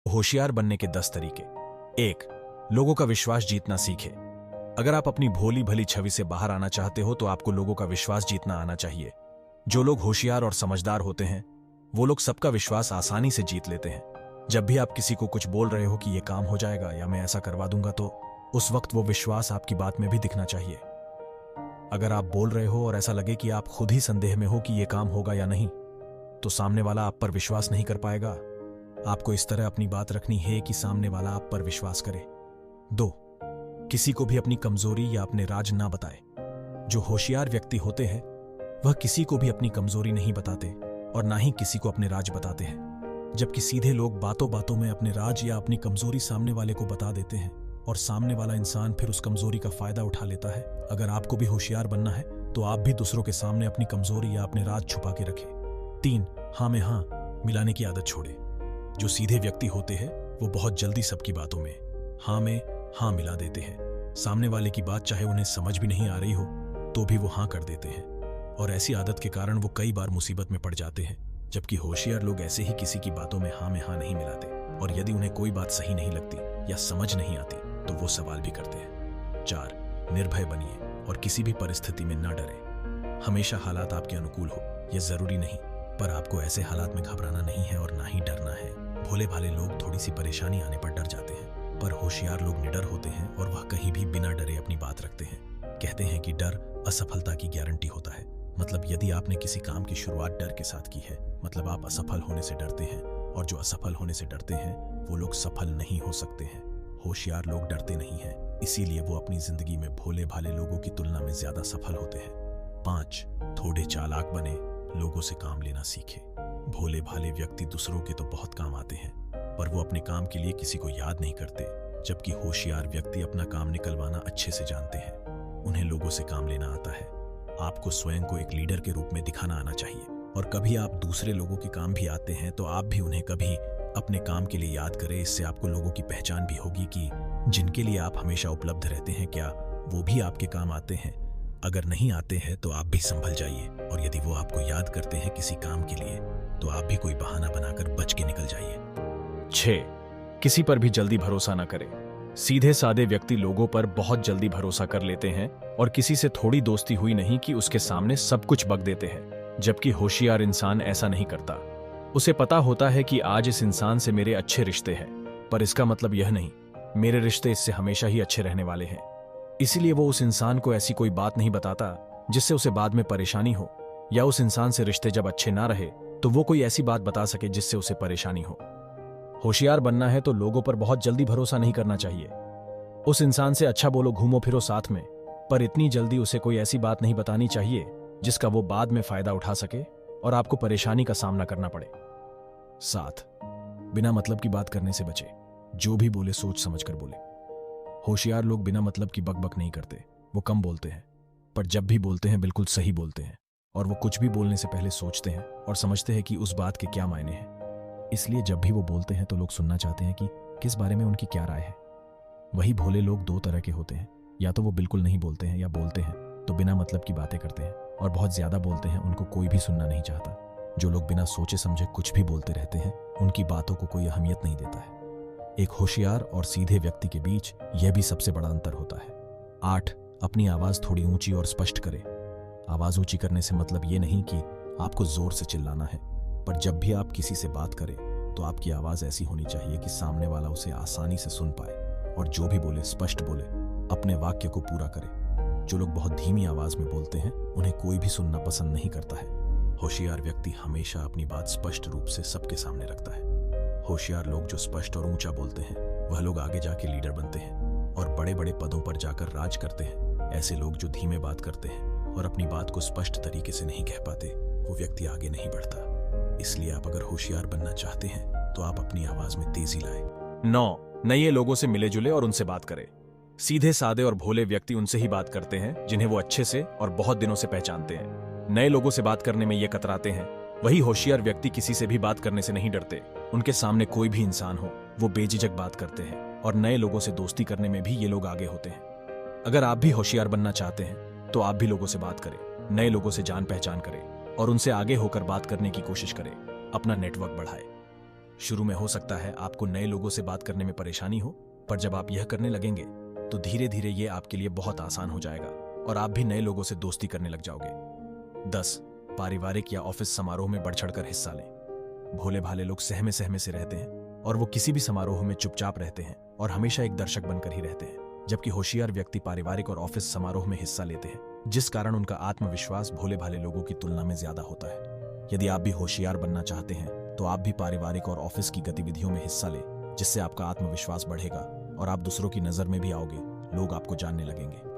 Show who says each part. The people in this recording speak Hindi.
Speaker 1: होशियार बनने के 10 तरीके। 1. लोगों का विश्वास जीतना सीखे। अगर आप अपनी भोली भली छवि से बाहर आना चाहते हो तो आपको लोगों का विश्वास जीतना आना चाहिए। जो लोग होशियार और समझदार होते हैं वो लोग सबका विश्वास आसानी से जीत लेते हैं। जब भी आप किसी को कुछ बोल रहे हो कि ये काम हो जाएगा या मैं ऐसा करवा दूंगा तो उस वक्त वो विश्वास आपकी बात में भी दिखना चाहिए। अगर आप बोल रहे हो और ऐसा लगे कि आप खुद ही संदेह में हो कि ये काम होगा या नहीं तो सामने वाला आप पर विश्वास नहीं कर पाएगा। आपको इस तरह अपनी बात रखनी है कि सामने वाला आप पर विश्वास करे। 2. किसी को भी अपनी कमजोरी या अपने राज ना बताए। जो होशियार व्यक्ति होते हैं वह किसी को भी अपनी कमजोरी नहीं बताते और ना ही किसी को अपने राज बताते हैं, जबकि सीधे लोग बातों बातों में अपने राज या अपनी कमजोरी सामने वाले को बता देते हैं और सामने वाला इंसान फिर उस कमजोरी का फायदा उठा लेता है। अगर आपको भी होशियार बनना है तो आप भी दूसरों के सामने अपनी कमजोरी या अपने राज छुपा के रखें। 3. हाँ में हाँ मिलाने की आदत छोड़े। जो सीधे व्यक्ति होते हैं वो बहुत जल्दी सबकी बातों में हाँ मिला देते हैं। सामने वाले की बात चाहे उन्हें समझ भी नहीं आ रही हो तो भी वो हाँ कर देते हैं और ऐसी आदत के कारण वो कई बार मुसीबत में पड़ जाते हैं। जबकि होशियार लोग ऐसे ही किसी की बातों में हाँ नहीं मिलाते और यदि उन्हें कोई बात सही नहीं लगती या समझ नहीं आती तो वो सवाल भी करते हैं। 4. निर्भय बनिए और किसी भी परिस्थिति में न डरे। हमेशा हालात आपके अनुकूल हो यह जरूरी नहीं, पर आपको ऐसे हालात में घबराना नहीं है और ना ही डरना है। भोले भाले लोग थोड़ी सी परेशानी आने पर डर जाते हैं, पर होशियार लोग निडर होते हैं और वह कहीं भी बिना डरे अपनी बात रखते हैं। कहते हैं कि डर असफलता की गारंटी होता है। मतलब यदि आपने किसी काम की शुरुआत डर के साथ की है मतलब आप असफल होने से डरते हैं, और जो असफल होने से डरते हैं वो लोग सफल नहीं हो सकते हैं। होशियार लोग डरते नहीं हैं, इसीलिए वो अपनी जिंदगी में भोले भाले लोगों की तुलना में ज्यादा सफल होते हैं। 5. थोड़े चालाक बने, लोगों से काम लेना सीखे। भोले भाले व्यक्ति दूसरों के तो बहुत काम आते हैं पर वो अपने काम के लिए किसी को याद नहीं करते, जबकि होशियार व्यक्ति अपना काम निकलवाना अच्छे से जानते हैं। उन्हें लोगों से काम लेना आता है। आपको स्वयं को एक लीडर के रूप में दिखाना आना चाहिए और कभी आप दूसरे लोगों के काम भी आते हैं तो आप भी उन्हें कभी अपने काम के लिए याद करें। इससे आपको लोगों की पहचान भी होगी कि जिनके लिए आप हमेशा उपलब्ध रहते हैं क्या वो भी आपके काम आते हैं। अगर नहीं आते हैं तो आप भी संभल जाइए और यदि वो आपको याद करते हैं किसी काम के लिए तो आप भी कोई बहाना बनाकर बच के निकल जाइए। 6. किसी पर भी जल्दी भरोसा न करें। सीधे साधे व्यक्ति लोगों पर बहुत जल्दी भरोसा कर लेते हैं और किसी से थोड़ी दोस्ती हुई नहीं कि उसके सामने सब कुछ बक देते हैं, जबकि होशियार इंसान ऐसा नहीं करता। उसे पता होता है कि आज इस इंसान से मेरे अच्छे रिश्ते हैं, पर इसका मतलब यह नहीं मेरे रिश्ते इससे हमेशा ही अच्छे रहने वाले हैं। इसीलिए वो उस इंसान को ऐसी कोई बात नहीं बताता जिससे उसे बाद में परेशानी हो, या उस इंसान से रिश्ते जब अच्छे ना रहे तो वो कोई ऐसी बात बता सके जिससे उसे परेशानी हो। होशियार बनना है तो लोगों पर बहुत जल्दी भरोसा नहीं करना चाहिए। उस इंसान से अच्छा बोलो, घूमो फिरो साथ में, पर इतनी जल्दी उसे कोई ऐसी बात नहीं बतानी चाहिए जिसका वो बाद में फायदा उठा सके और आपको परेशानी का सामना करना पड़े। 7. बिना मतलब की बात करने से बचे। जो भी बोले सोच समझ कर बोले। होशियार लोग बिना मतलब की बकबक नहीं करते, वो कम बोलते हैं, पर जब भी बोलते हैं बिल्कुल सही बोलते हैं और वो कुछ भी बोलने से पहले सोचते हैं और समझते हैं कि उस बात के क्या मायने हैं। इसलिए जब भी वो बोलते हैं तो लोग सुनना चाहते हैं कि किस बारे में उनकी क्या राय है। वही भोले लोग 2 तरह के होते हैं, या तो वो बिल्कुल नहीं बोलते हैं या बोलते हैं तो बिना मतलब की बातें करते हैं, और बहुत ज्यादा बोलते हैं, उनको कोई भी सुनना नहीं चाहता। जो लोग बिना सोचे समझे कुछ भी बोलते रहते हैं उनकी बातों को कोई अहमियत नहीं देता है। एक होशियार और सीधे व्यक्ति के बीच यह भी सबसे बड़ा अंतर होता है। 8. अपनी आवाज थोड़ी ऊंची और स्पष्ट करें। आवाज ऊंची करने से मतलब ये नहीं कि आपको जोर से चिल्लाना है, पर जब भी आप किसी से बात करें तो आपकी आवाज ऐसी होनी चाहिए कि सामने वाला उसे आसानी से सुन पाए, और जो भी बोले स्पष्ट बोले, अपने वाक्य को पूरा करे। जो लोग बहुत धीमी आवाज में बोलते हैं उन्हें कोई भी सुनना पसंद नहीं करता है। होशियार व्यक्ति हमेशा अपनी बात स्पष्ट रूप से सबके सामने रखता है। होशियार लोग जो स्पष्ट और ऊंचा बोलते हैं वह लोग आगे जाके लीडर बनते हैं और बड़े बड़े पदों पर जाकर राज करते हैं। ऐसे लोग जो धीमे बात करते हैं और अपनी बात को स्पष्ट तरीके से नहीं कह पाते वो व्यक्ति आगे नहीं बढ़ता। इसलिए आप अगर होशियार बनना चाहते हैं तो आप अपनी आवाज में तेजी लाएं। 9. नए लोगों से मिले जुले और उनसे बात करें। सीधे साधे और भोले व्यक्ति उनसे ही बात करते हैं जिन्हें वो अच्छे से और बहुत दिनों से पहचानते हैं। नए लोगों से बात करने में ये कतराते हैं। वही होशियार व्यक्ति किसी से भी बात करने से नहीं डरते। उनके सामने कोई भी इंसान हो वो बेझिझक बात करते हैं और नए लोगों से दोस्ती करने में भी ये लोग आगे होते हैं। अगर आप भी होशियार बनना चाहते हैं तो आप भी लोगों से बात करें, नए लोगों से जान पहचान करें और उनसे आगे होकर बात करने की कोशिश करें। अपना नेटवर्क बढ़ाएं। शुरू में हो सकता है आपको नए लोगों से बात करने में परेशानी हो, पर जब आप यह करने लगेंगे तो धीरे धीरे ये आपके लिए बहुत आसान हो जाएगा और आप भी नए लोगों से दोस्ती करने लग जाओगे। 10. पारिवारिक या ऑफिस समारोह में बढ़ चढ़कर हिस्सा लें। भोले भाले लोग सहमे सहमे से रहते हैं और वो किसी भी समारोह में चुपचाप रहते हैं और हमेशा एक दर्शक बनकर ही रहते हैं, जबकि होशियार व्यक्ति पारिवारिक और ऑफिस समारोह में हिस्सा लेते हैं, जिस कारण उनका आत्मविश्वास भोले भाले लोगों की तुलना में ज्यादा होता है। यदि आप भी होशियार बनना चाहते हैं तो आप भी पारिवारिक और ऑफिस की गतिविधियों में हिस्सा लें, जिससे आपका आत्मविश्वास बढ़ेगा और आप दूसरों की नजर में भी आओगे, लोग आपको जानने लगेंगे।